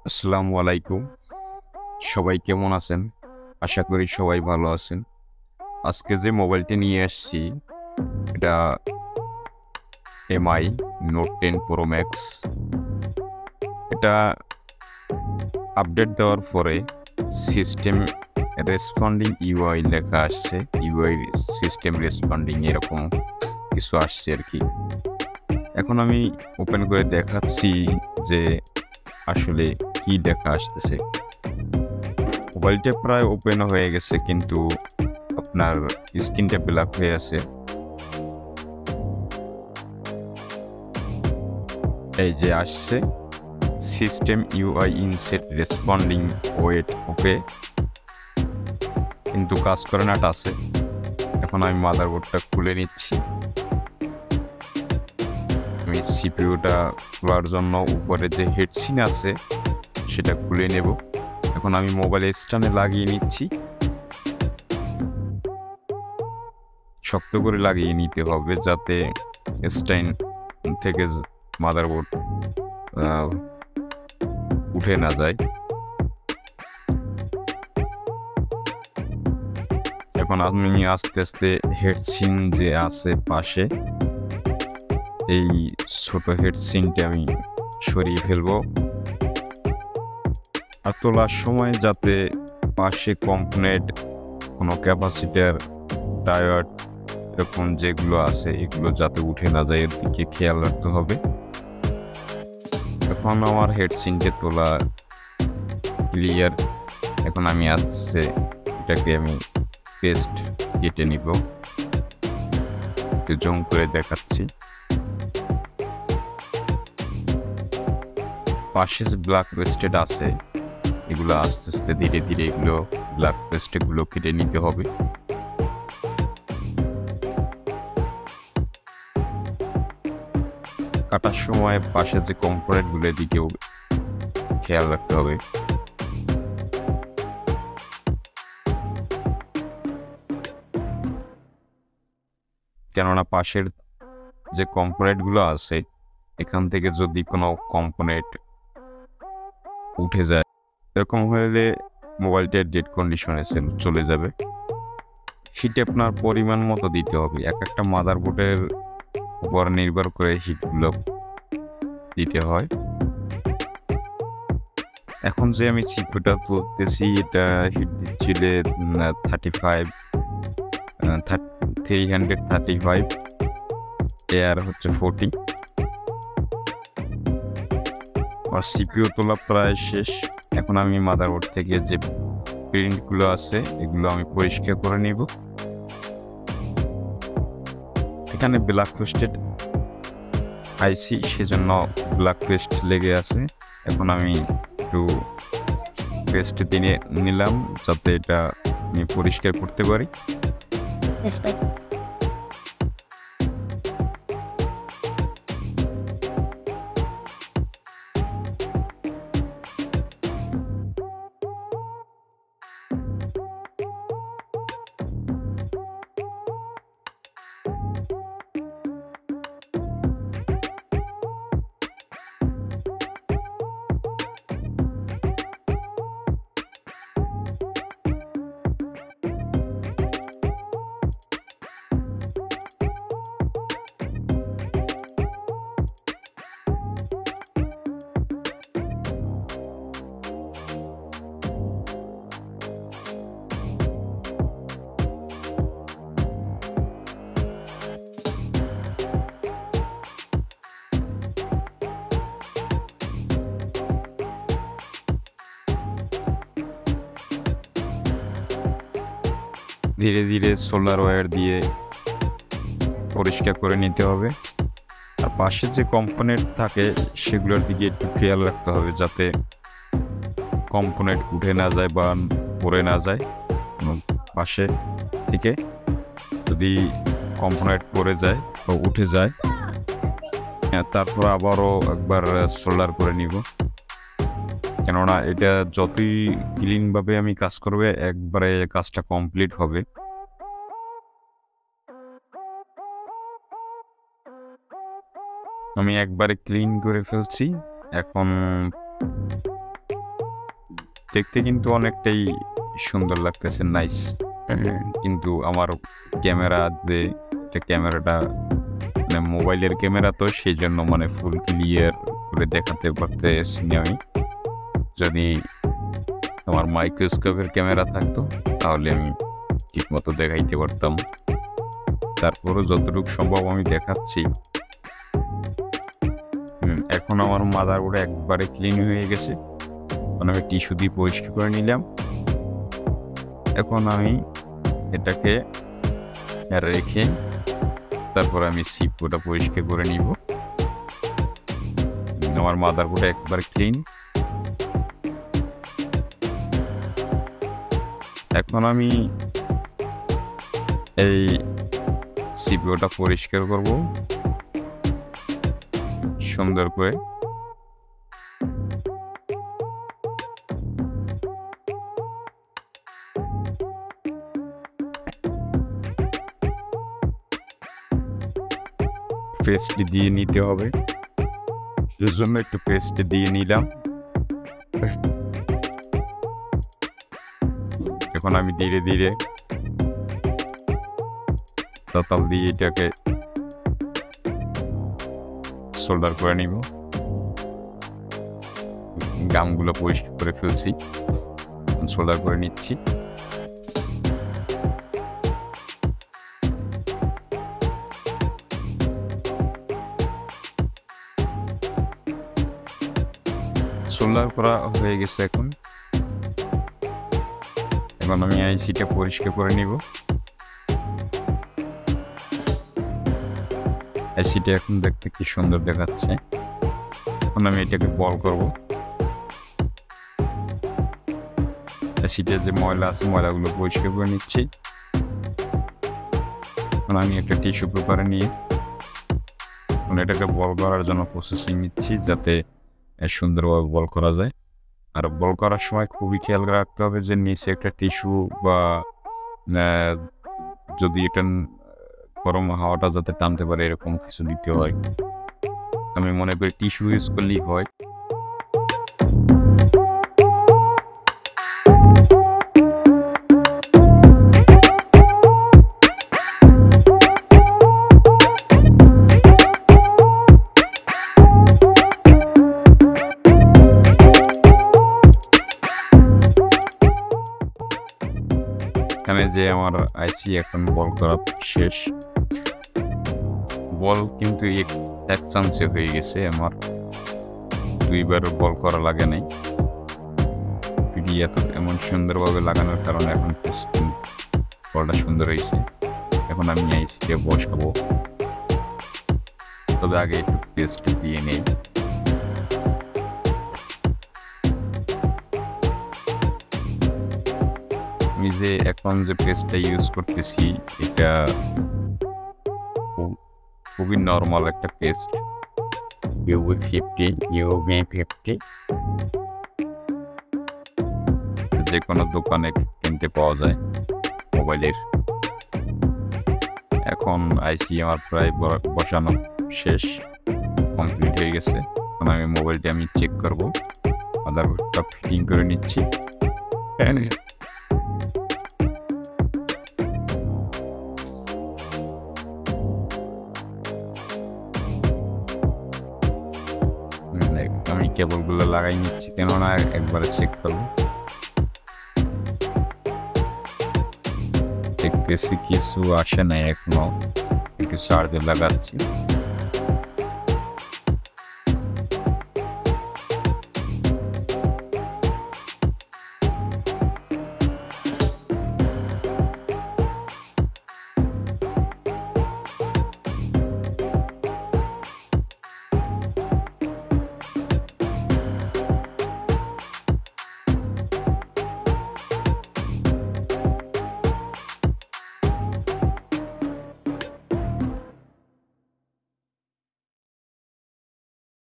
আসসালামু আলাইকুম। সবাই কেমন আছেন? আশা করি সবাই ভালো আছেন। আজকে যে মোবাইলটি নিয়ে আসছি এটা MI Note 10 Pro Max। এটা আপডেট দেওয়ার পরে সিস্টেম রেসপন্ডিং UI লেখা আসছে। UI সিস্টেম রেসপন্ডিং এরকম কিছু আসছে আর কি। এখন আমি ওপেন করে দেখাচ্ছি যে আসলে কি লেখা আসতেছে। মোবাইলটা প্রায় ওপেন হয়ে গেছে কিন্তু আপনার স্ক্রিনটা ব্ল্যাক হয়ে আছে। এই যে আসছে সিস্টেম UI ইনসেট রেসপন্ডিং ওয়েট ওকে, কিন্তু কাজ করে না আছে। এখন আমি মাদারবোর্ডটা খুলে নিচ্ছি। আমি সিপিইউটা খোলার জন্য উপরে যে হেডসিন আছে সেটা খুলে নেব। এখন আমি মোবাইল স্ট্যান্ডে লাগিয়ে নিচ্ছি। শক্ত করে লাগিয়ে নিতে হবে যাতে স্ট্যান্ড থেকে মাদারবোর্ড উঠে না যায়। এখন আমি আস্তে আস্তে হেডসিন যে আছে পাশে, এই ছোট হেডসিনটা আমি সরিয়ে ফেলবো। আর তোলার সময় যাতে পাশে কম্পোনেন্ট কোনো ক্যাপাসিটার ডায়োড এরকম যেগুলো আছে এগুলো যাতে উঠে না যায় এর দিকে খেয়াল রাখতে হবে। এখন আমার হেডসিনটা তোলা ক্লিয়ার। এখন আমি আস্তে এটাকে আমি পেস্ট কেটে নিব। একটু জুম করে দেখাচ্ছি। পাশে যে ব্ল্যাক পেস্টেড আছে এগুলো আস্তে আস্তে ধীরে ধীরে এগুলো ব্ল্যাক পেস্টগুলো কেটে নিতে হবে। কাটার সময় পাশে যে কম্পোনেন্টগুলোর দিকেও খেয়াল রাখতে হবে। কেননা পাশের যে কম্পোনেন্টগুলো আছে এখান থেকে যদি কোনো কম্পোনেন্ট উঠে যায় এরকম হলে মোবাইলটা ডেড কন্ডিশনে চলে যাবে। হিট আপনার পরিমাণ মতো দিতে হবে। এক একটা মাদারবোর্ডের উপর নির্ভর করে হিটগুলো দিতে হয়। এখন যে আমি চিপটা তুলতেছি এটা হিট দিচ্ছিল 335 এয়ার হচ্ছে 40। আর সিপিইউ তোলা প্রায় শেষ। এখন আমি মাদারবোর্ড থেকে যে প্রিন্টগুলো আছে এগুলো আমি পরিষ্কার করে নিব। এখানে ব্ল্যাক পেস্টেড আইসি সেজন্য ব্ল্যাক পেস্ট লেগে আছে। এখন আমি একটু পেস্ট দিয়ে নিলাম যাতে এটা আমি পরিষ্কার করতে পারি। ধীরে ধীরে সোলার ওয়্যার দিয়ে পরিষ্কার করে নিতে হবে। আর পাশে যে কম্পোনেন্ট থাকে সেগুলোর দিকে একটু খেয়াল রাখতে হবে যাতে কম্পোনেন্ট উঠে না যায় বা পড়ে না যায় পাশে থেকে। যদি কম্পোনেন্ট পড়ে যায় বা উঠে যায় তারপর আবারও একবার সোল্ডার করে নিব। কেননা এটা যতই ক্লিনভাবে আমি কাজ করবে একবারে কাজটা কমপ্লিট হবে। আমি একবারে ক্লিন করে ফেলছি। এখন দেখতে কিন্তু অনেকটাই সুন্দর লাগতেছে, নাইস। কিন্তু আমার ক্যামেরা যে ক্যামেরাটা মানে মোবাইলের ক্যামেরা, তো সেই জন্য মানে ফুল ক্লিয়ার করে দেখাতে পারতেছি না আমি। যদি আমার মাইক্রোস্কোপের ক্যামেরা থাকতো তাহলে আমি ঠিক মতো দেখাইতে পারতাম। তারপরও যতটুকু সম্ভব আমি দেখাচ্ছি। এখন আমার মাদারবোর্ড একবারে ক্লিন হয়ে গেছে। এখন আমি টিস্যু দিয়ে পরিষ্কার করে নিলাম। এখন আমি এটাকে রেখে তারপর আমি সিপিইউটা পরিষ্কার করে নিব। আমার মাদারবোর্ড একবার ক্লিন। এখন আমি এই সিপিইউটা পরিষ্কার করব সুন্দর করে। পেস্ট দিয়ে নিতে হবে, এর জন্য একটু পেস্ট দিয়ে নিলাম। এখন আমি ধীরে ধীরে তাতাল দিয়ে এটাকে সোল্ডার করে নিব। গামগুলো পরিষ্কার করে ফেলছি, সোল্ডার করে নিচ্ছি। সোল্ডার করা হয়ে গেছে। এখন আমি আইসিটা পরিষ্কার করে নিব। আইসিটা এখন দেখতে কি সুন্দর দেখাচ্ছে। এখন আমি এটাকে বল করব। আইসিটা যে ময়লা আছে ময়লাগুলো পরিষ্কার করে নিচ্ছি। এখন আমি একটা টিস্যু পেপারে নিয়ে এটাকে বল করার জন্য প্রসেসিং নিচ্ছি, যাতে সুন্দরভাবে বল করা যায়। আর বল করার সময় খুবই খেয়াল রাখতে হবে যে নিচে একটা টিস্যু বা যদি এটা গরম হাওয়াটা যাতে টানতে পারে এরকম কিছু দিতে হয়। আমি মনে করি টিস্যু ইউজ করলেই হয়। এখানে যে আমার আইসি এখন বল করা শেষ। বল কিন্তু এক চান্সে হয়ে গেছে, আমার দুইবার বল করা লাগে নাই। এমন সুন্দরভাবে লাগানোর কারণে এখন বলটা সুন্দর হয়েছে। এখন আমি আইসিকে বসাবো, তবে আগে একটু পেস্ট দিয়ে নেই। আমি যে এখন যে পেস্টটা ইউজ করতেছি এটা খুবই নর্মাল একটা পেস্ট, UV50 যে কোনো দোকানে কিনতে পাওয়া যায় মোবাইলের। এখন আইসি আমার প্রায় বসানো শেষ, কমপ্লিট হয়ে গেছে। এখন আমি মোবাইলটি চেক করবো, মাদারবোর্ডটা ফিটিং করে নিচ্ছি। আমি কেবলগুলো লাগাই নিচ্ছি, কেননা একবারে চেক করবো। দেখতেছি কিছু আসে নাই এখনো, একটু চার্জে লাগাচ্ছি।